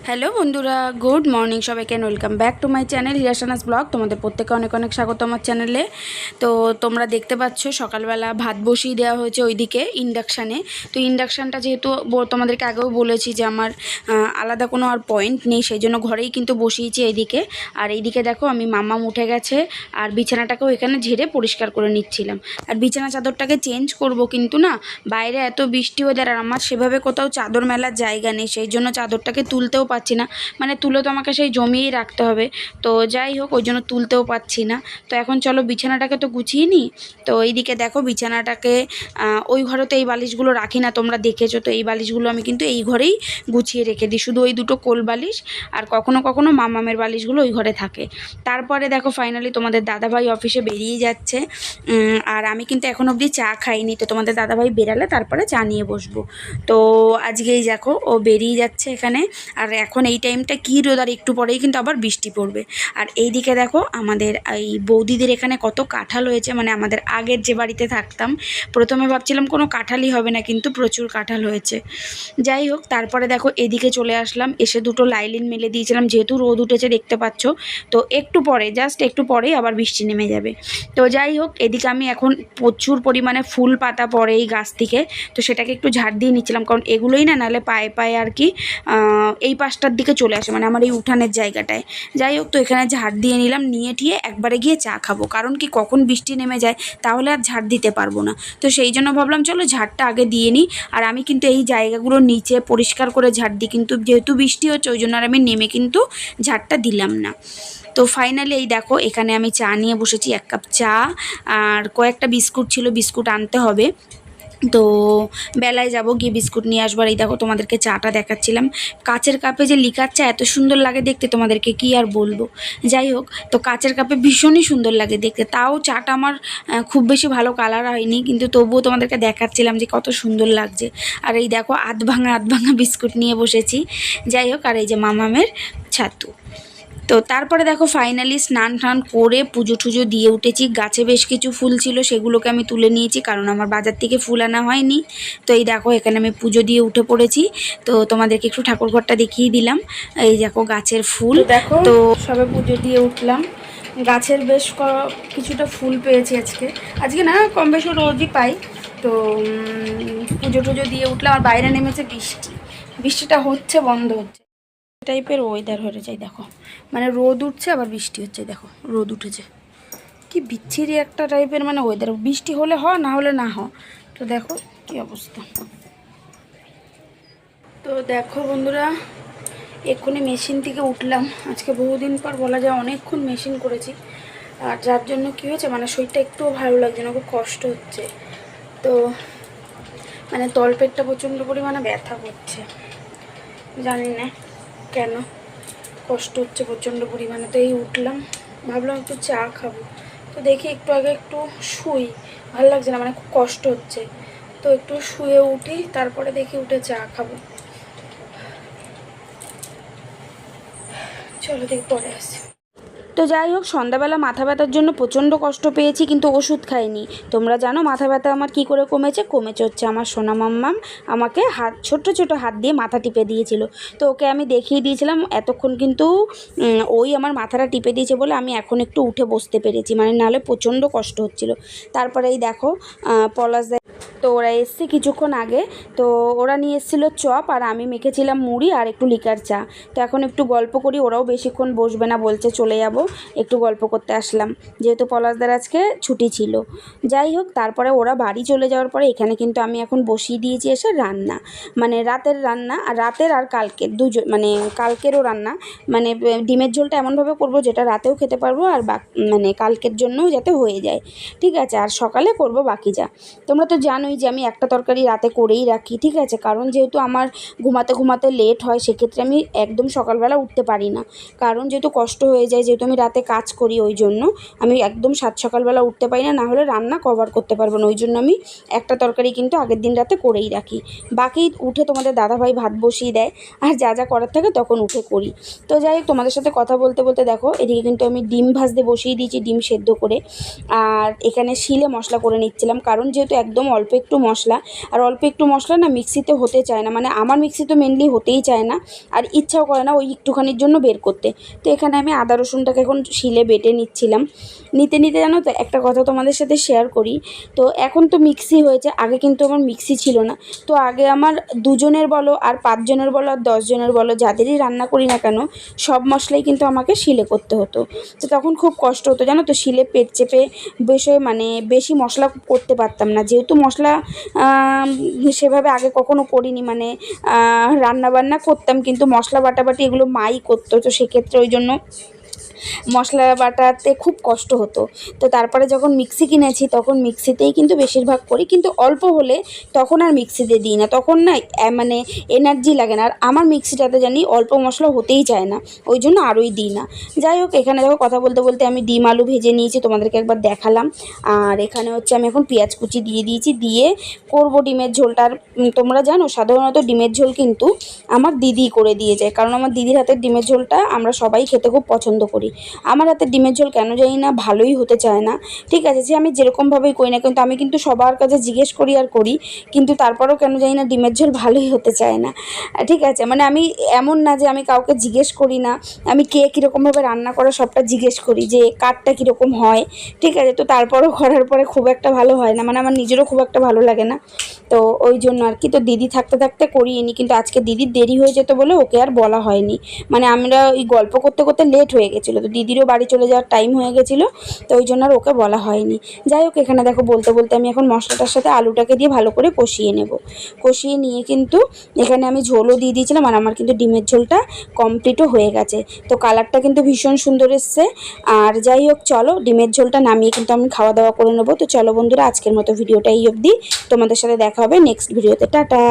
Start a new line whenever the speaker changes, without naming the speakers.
Hello বন্ধুরা, good morning সবাইকে, welcome back to my channel হিয়াশানাস ব্লগ। তোমাদের প্রত্যেকে অনেক অনেক স্বাগত আমার চ্যানেলে। তো তোমরা দেখতে পাচ্ছ সকালবেলা ভাত বসিয়ে দেওয়া হয়েছে ওইদিকে ইন্ডাকশানে। তো ইন্ডাকশানটা যেহেতু তোমাদেরকে আগেও বলেছি যে আমার আলাদা কোনো আর পয়েন্ট নেই, সেই জন্য ঘরেই কিন্তু বসিয়েছি এইদিকে। আর এইদিকে দেখো আমি মাম্মাম উঠে গেছে আর বিছানাটাকেও এখানে ঝেড়ে পরিষ্কার করে নিচ্ছিলাম। আর বিছানা চাদরটাকে চেঞ্জ করব, কিন্তু না বাইরে এত বৃষ্টি ওয়েদার আর আমার সেভাবে কোথাও চাদর মেলার জায়গা নেই, সেই জন্য চাদরটাকে তুলতেও পাচ্ছি না। মানে তুলে তো আমাকে সেই জমিয়েই রাখতে হবে, তো যাই হোক ওই জন্য তুলতেও পাচ্ছি না। তো এখন চলো বিছানাটাকে তো গুছিয়ে নিই। তো এইদিকে দেখো বিছানাটাকে ওই ঘরে তো এই বালিশগুলো রাখি না, তোমরা দেখেছো। তো এই বালিশগুলো আমি কিন্তু এই ঘরেই গুছিয়ে রেখে দিই, শুধু ওই দুটো কোল বালিশ আর কখনো কখনো মামামের বালিশগুলো ওই ঘরে থাকে। তারপরে দেখো ফাইনালি তোমাদের দাদাভাই অফিসে বেরিয়ে যাচ্ছে, আর আমি কিন্তু এখন অবধি চা খাইনি। তো তোমাদের দাদাভাই বেরালে তারপরে চা নিয়ে বসবো। তো আজকেই দেখো ও বেরিয়ে যাচ্ছে এখানে। আর এখন এই টাইমটা কী রোদ, আর একটু পরেই কিন্তু আবার বৃষ্টি পড়বে। আর এই দিকে দেখো আমাদের এই বৌদিদের এখানে কত কাঁঠাল হয়েছে, মানে আমাদের আগের যে বাড়িতে থাকতাম প্রথমে ভাবছিলাম কোনো কাঁঠালই হবে না, কিন্তু প্রচুর কাঁঠাল হয়েছে। যাই হোক তারপরে দেখো এদিকে চলে আসলাম, এসে দুটো লাইলিন মেলে দিয়েছিলাম, যেহেতু রোদ উঠেছে দেখতে পাচ্ছ। তো একটু পরে জাস্ট একটু পরেই আবার বৃষ্টি নেমে যাবে। তো যাই হোক এদিকে আমি এখন প্রচুর পরিমাণে ফুল পাতা পড়ে এই গাছ থেকে, তো সেটাকে একটু ঝাড় দিয়ে নিচ্ছিলাম, কারণ এগুলোই না নাহলে পায়ে পায়ে আর কি এই পাশটার দিকে চলে আসে, মানে আমার এই উঠানের জায়গাটায়। যাই হোক তো এখানে ঝাড় দিয়ে নিলাম, নিয়ে ঠিয়ে একবারে গিয়ে চা খাবো, কারণ কি কখন বৃষ্টি নেমে যায় তাহলে আর ঝাড় দিতে পারবো না। তো সেই জন্য ভাবলাম চলো ঝাড়টা আগে দিয়ে নিই। আর আমি কিন্তু এই জায়গাগুলো নিচে পরিষ্কার করে ঝাড় দিই, কিন্তু যেহেতু বৃষ্টি হচ্ছে ওই জন্য আর আমি নেমে কিন্তু ঝাড়টা দিলাম না। তো ফাইনালি এই দেখো এখানে আমি চা নিয়ে বসেছি, 1 কাপ চা আর কয়েকটা বিস্কুট ছিল, বিস্কুট আনতে হবে। তো বেলায় যাব গিয়ে বিস্কুট নিয়ে আসবার। এই দেখো তোমাদেরকে চাটা দেখাচ্ছিলাম, কাচের কাপে যে লিকার চা এত সুন্দর লাগে দেখতে, তোমাদেরকে কি আর বলবো। যাই হোক তো কাচের কাপে ভীষণই সুন্দর লাগে দেখতে, তাও চাটা আমার খুব বেশি ভালো কালার হয়নি, কিন্তু তবুও তোমাদেরকে দেখাচ্ছিলাম যে কত সুন্দর লাগছে। আর এই দেখো আধ ভাঙা বিস্কুট নিয়ে বসেছি। যাই হোক আর এই যে মামামের ছাতু। তো তারপরে দেখো ফাইনালি স্নান টান করে পুজো টুজো দিয়ে উঠেছি। গাছে বেশ কিছু ফুল ছিল, সেগুলোকে আমি তুলে নিয়েছি, কারণ আমার বাজার থেকে ফুল আনা হয়নি। তো এই দেখো এখানে আমি পুজো দিয়ে উঠে পড়েছি। তো তোমাদেরকে একটু ঠাকুর ঘরটা দেখিয়ে দিলাম। এই দেখো গাছের ফুল, দেখো তো সবে পুজো দিয়ে উঠলাম। গাছের বেশ কিছুটা ফুল পেয়েছি আজকে না কম বেশি রোজই পাই। তো পুজো টুজো দিয়ে উঠলাম, আর বাইরে নেমেছে বৃষ্টিটা হচ্ছে বন্ধ হচ্ছে টাইপের ওয়েদার হয়ে যায়। দেখো মানে রোদ উঠছে আবার বৃষ্টি হচ্ছে, দেখো রোদ উঠেছে, কি বিচ্ছিরি একটা টাইপের মানে ওয়েদার। বৃষ্টি হলে না হলে না হয়। তো দেখো কি অবস্থা। তো দেখো বন্ধুরা এক্ষুনি মেশিন থেকে উঠলাম, আজকে বহুদিন পর বলা যায় অনেকক্ষণ মেশিন করেছি। আর যার জন্য কি হয়েছে মানে শরীরটা একটুও ভালো লাগছে না, খুব কষ্ট হচ্ছে। তো মানে তলপেটটা প্রচণ্ড পরিমাণে ব্যথা করছে, জানি না কেন কষ্ট হচ্ছে প্রচণ্ড পরিমাণে। তো এই উঠলাম, ভাবলাম একটু চা খাবো। তো দেখি একটু আগে একটু শুই, ভালো লাগছে না, মানে খুব কষ্ট হচ্ছে। তো একটু শুয়ে উঠি, তারপরে দেখি উঠে চা খাবো। চলো দেখি পরে আসি। তো যাই হোক সন্ধ্যাবেলা মাথা ব্যথার জন্য প্রচণ্ড কষ্ট পেয়েছি, কিন্তু ওষুধ খাইনি। তোমরা জানো মাথা ব্যথা আমার কি করে কমেছে হচ্ছে আমার সোনা মাম্মাম আমাকে ছোট হাত দিয়ে মাথা টিপে দিয়েছিল। তো ওকে আমি দেখিয়ে দিয়েছিলাম এতক্ষণ, কিন্তু ওই আমার মাথাটা টিপে দিয়েছে বলে আমি এখন একটু উঠে বসতে পেরেছি, মানে নাহলে প্রচণ্ড কষ্ট হচ্ছিল। তারপরে এই দেখো পলাশ তো ওরা এসছে কিছুক্ষণ আগে। তো ওরা নিয়ে এসেছিলো চপ, আর আমি মেখেছিলাম মুড়ি আর একটু লিকার চা। তো এখন একটু গল্প করি, ওরাও বেশিক্ষণ বসবে না বলছে, চলে যাব, একটু গল্প করতে আসলাম, যেহেতু পলাশদার আজকে ছুটি ছিল। যাই হোক তারপরে ওরা বাড়ি চলে যাওয়ার পরে এখানে কিন্তু আমি এখন বসিয়ে দিয়েছি এসে রান্না, মানে রাতের রান্না। আর রাতের আর কালকের মানে কালকেরও রান্না, মানে ডিমের ঝোলটা এমনভাবে করব যেটা রাতেও খেতে পারবো, আর মানে কালকের জন্যও যাতে হয়ে যায়, ঠিক আছে। আর সকালে করব বাকি যা। তোমরা তো জানোই যে আমি একটা তরকারি রাতে করেই রাখি, ঠিক আছে, কারণ যেহেতু আমার ঘুমাতে লেট হয়, সেক্ষেত্রে আমি একদম সকালবেলা উঠতে পারি না, কারণ যেহেতু কষ্ট হয়ে যায়, যেহেতু আমি রাতে কাজ করি, ওই জন্য আমি একদম সকালবেলা উঠতে পারি না, হলে রান্না কভার করতে পারবো না। ওই জন্য আমি একটা তরকারি কিন্তু আগের দিন রাতে করেই রাখি, বাকি উঠে তোমাদের দাদাভাই ভাত বসিয়ে দেয়, আর যা যা করার থাকে তখন উঠে করি। তো যাই হোক তোমাদের সাথে কথা বলতে বলতে দেখো এদিকে কিন্তু আমি ডিম ভাজতে বসিয়ে দিয়েছি, ডিম সেদ্ধ করে। আর এখানে শিলে মশলা করে নিচ্ছিলাম, কারণ যেহেতু একদম অল্প একটু মশলা, আর অল্প একটু মশলা না মিক্সিতে হতে চায় না, মানে আমার মিক্সি তো মেনলি হতেই চায় না, আর ইচ্ছাও করে না ওই একটুখানির জন্য বের করতে। তো এখানে আমি আদা রসুনটাকে এখন শিলে বেটে নিচ্ছিলাম। নিতে নিতে জানো তো একটা কথা তোমাদের সাথে শেয়ার করি। তো এখন তো মিক্সি হয়েছে, আগে কিন্তু আমার মিক্সি ছিল না। তো আগে আমার 2 জনের বলো আর 5 জনের বলো আর 10 জনের বলো, যাদেরই রান্না করি না কেন সব মশলাই কিন্তু আমাকে শিলে করতে হতো। তো তখন খুব কষ্ট হতো জানো তো, শিলে পেট চেপে বসে মানে বেশি মশলা করতে পারতাম না, যেহেতু মশলা সেভাবে আগে কখনো করিনি, মানে রান্না বান্না করতাম কিন্তু মশলা বাটাবাটি এগুলো মাই করতো। তো সেক্ষেত্রে ওই জন্য মশলা বাটাতে খুব কষ্ট হতো। তো তারপরে যখন মিক্সি কিনেছি তখন মিক্সিতেই কিন্তু বেশিরভাগ করি, কিন্তু অল্প হলে তখন আর মিক্সিতে দিই না, তখন না মানে এনার্জি লাগে না। আর আমার মিক্সিটাতে জানি অল্প মশলা হতেই চায় না, ওই জন্য আরোই দিই না। যাই হোক, এখানে দেখো কথা বলতে বলতে আমি ডিম আলু ভেজে নিয়েছি, তোমাদেরকে একবার দেখালাম। আর এখানে হচ্ছে আমি এখন পেঁয়াজ কুচি দিয়ে দিয়েছি, দিয়ে করব ডিমের ঝোলটা। আর তোমরা জানো সাধারণত ডিমের ঝোল কিন্তু আমার দিদি করে দিয়ে যায়, কারণ আমার দিদির হাতের ডিমের ঝোলটা আমরা সবাই খেতে খুব পছন্দ করি। আমার হাতের ডিমের ঝোল কেন জানি না ভালোই হতে চায় না। ঠিক আছে, যে আমি যেরকমভাবেই করি না কিন্তু, আমি কিন্তু সবার কাছে জিজ্ঞেস করি আর করি, কিন্তু তারপরেও কেন জানি না ডিমের ঝোল ভালোই হতে চায় না। ঠিক আছে, মানে আমি এমন না যে আমি কাউকে জিজ্ঞেস করি না, আমি কে কীরকমভাবে রান্না করে সবটা জিজ্ঞেস করি যে কারটা কীরকম হয়। ঠিক আছে, তো তারপরেও করার পরে খুব একটা ভালো হয় না, মানে আমার নিজেরও খুব একটা ভালো লাগে না। তো ওই জন্য আর কি, তো দিদি থাকতে থাকতে করিয়ে নি, কিন্তু আজকে দিদির দেরি হয়ে যেত বলে ওকে আর বলা হয়নি। মানে আমরা ওই গল্প করতে করতে লেট হয়ে গেছিলো, তো দিদিরও বাড়ি চলে যাওয়ার টাইম হয়ে গেছিলো, তো ওই জন্য আর ওকে বলা হয়নি। যাই হোক, এখানে দেখো বলতে বলতে আমি এখন মশলাটার সাথে আলুটাকে দিয়ে ভালো করে কষিয়ে নেব। কষিয়ে নিয়ে কিন্তু এখানে আমি ঝোলও দিয়ে দিয়েছিলাম, আর আমার কিন্তু ডিমের ঝোলটা কমপ্লিটও হয়ে গেছে। তো কালারটা কিন্তু ভীষণ সুন্দর এসছে। আর যাই হোক, চলো ডিমের ঝোলটা নামিয়ে কিন্তু আমি খাওয়া দাওয়া করে নেবো। তো চলো বন্ধুরা, আজকের মতো ভিডিওটা এই অবধি, তোমাদের সাথে দেখা হবে নেক্সট ভিডিওতে। টাটা।